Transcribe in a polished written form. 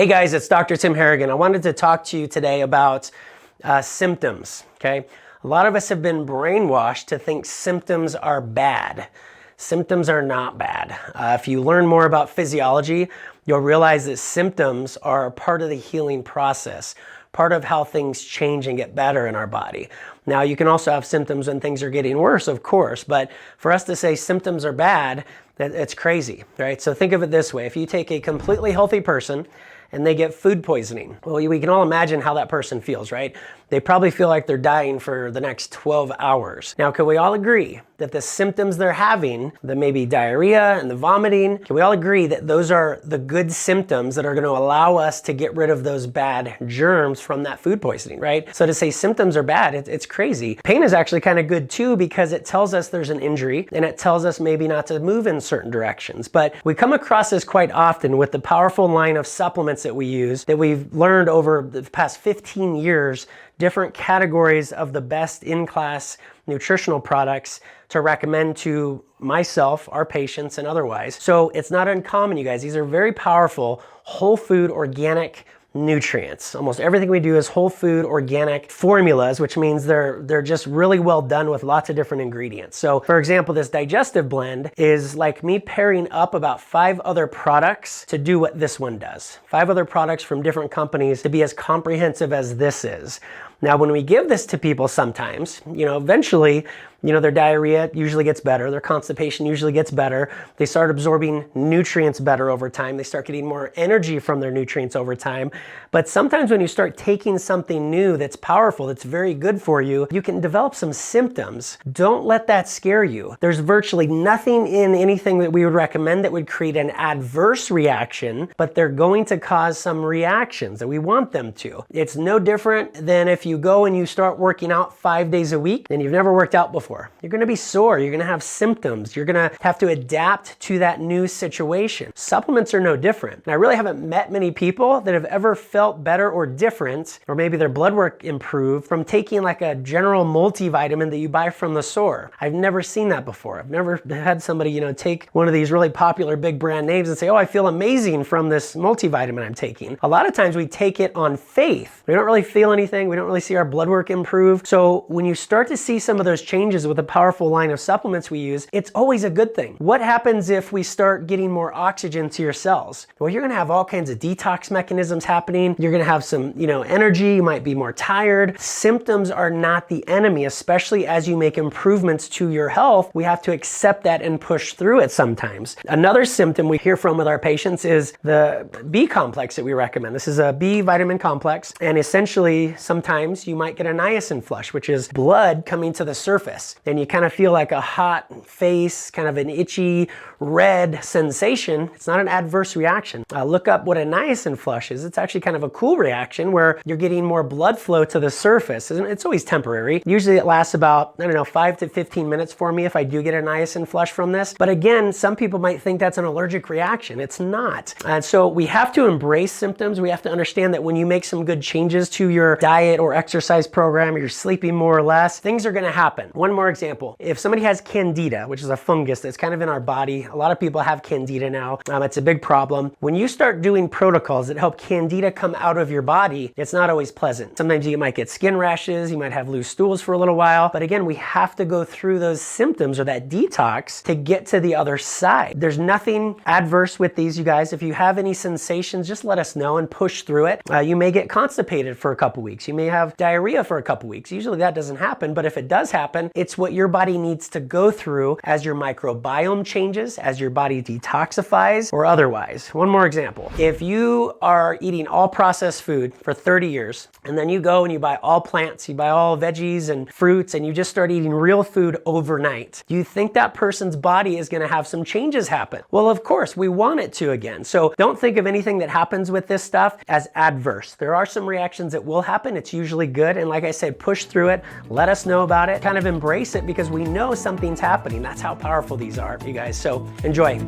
Hey guys, it's Dr. Tim Harrigan. I wanted to talk to you today about symptoms, okay? A lot of us have been brainwashed to think symptoms are bad. Symptoms are not bad. If you learn more about physiology, you'll realize that symptoms are part of the healing process, part of how things change and get better in our body. Now, you can also have symptoms when things are getting worse, of course, but for us to say symptoms are bad, it's crazy, right? So think of it this way. If you take a completely healthy person and they get food poisoning, well, we can all imagine how that person feels, right? They probably feel like they're dying for the next 12 hours. Now, can we all agree that the symptoms they're having, the maybe diarrhea and the vomiting, can we all agree that those are the good symptoms that are going to allow us to get rid of those bad germs from that food poisoning, right? So to say symptoms are bad, it's crazy. Pain is actually kind of good too, because it tells us there's an injury and it tells us maybe not to move in certain directions. But we come across this quite often with the powerful line of supplements that we use, that we've learned over the past 15 years, different categories of the best in-class nutritional products to recommend to myself, our patients, and otherwise. So it's not uncommon, you guys. These are very powerful, whole food, organic nutrients. Almost everything we do is whole food organic formulas, which means they're just really well done with lots of different ingredients. So for example, this digestive blend is like me pairing up about 5 other products to do what this one does. 5 other products from different companies to be as comprehensive as this is. Now, when we give this to people sometimes, eventually, their diarrhea usually gets better. Their constipation usually gets better. They start absorbing nutrients better over time. They start getting more energy from their nutrients over time. But sometimes when you start taking something new that's powerful, that's very good for you, you can develop some symptoms. Don't let that scare you. There's virtually nothing in anything that we would recommend that would create an adverse reaction, but they're going to cause some reactions that we want them to. It's no different than if you go and you start working out 5 days a week and you've never worked out before. You're going to be sore. You're going to have symptoms. You're going to have to adapt to that new situation. Supplements are no different. And I really haven't met many people that have ever felt better or different, or maybe their blood work improved from taking like a general multivitamin that you buy from the store. I've never seen that before. I've never had somebody, take one of these really popular big brand names and say, oh, I feel amazing from this multivitamin I'm taking. A lot of times we take it on faith. We don't really feel anything. We don't really see our blood work improve. So when you start to see some of those changes with a powerful line of supplements we use, it's always a good thing. What happens if we start getting more oxygen to your cells? Well, you're gonna have all kinds of detox mechanisms happening. You're gonna have some, energy. You might be more tired. Symptoms are not the enemy, especially as you make improvements to your health. We have to accept that and push through it sometimes. Another symptom we hear from with our patients is the B complex that we recommend. This is a B vitamin complex, and essentially sometimes you might get a niacin flush, which is blood coming to the surface, and you kind of feel like a hot face, kind of an itchy red sensation. It's not an adverse reaction. Look up what a niacin flush is. It's actually kind of a cool reaction where you're getting more blood flow to the surface. It's always temporary. Usually it lasts about, 5 to 15 minutes for me if I do get a niacin flush from this. But again, some people might think that's an allergic reaction. It's not. And so we have to embrace symptoms. We have to understand that when you make some good changes to your diet or exercise program, or you're sleeping more or less, things are going to happen. One more example. If somebody has candida, which is a fungus that's kind of in our body, a lot of people have candida now. It's a big problem. When you start doing protocols that help candida come out of your body, it's not always pleasant. Sometimes you might get skin rashes, you might have loose stools for a little while, but again, we have to go through those symptoms or that detox to get to the other side. There's nothing adverse with these, you guys. If you have any sensations, just let us know and push through it. You may get constipated for a couple weeks. You may have diarrhea for a couple weeks. Usually that doesn't happen, but if it does happen, it's what your body needs to go through as your microbiome changes, as your body detoxifies, or otherwise. One more example. If you are eating all processed food for 30 years, and then you go and you buy all plants, you buy all veggies and fruits, and you just start eating real food overnight, do you think that person's body is going to have some changes happen? Well, of course, we want it to again. So don't think of anything that happens with this stuff as adverse. There are some reactions that will happen. It's usually good. And like I said, push through it. Let us know about it. Kind of embrace it because we know something's happening. That's how powerful these are, you guys. So enjoy.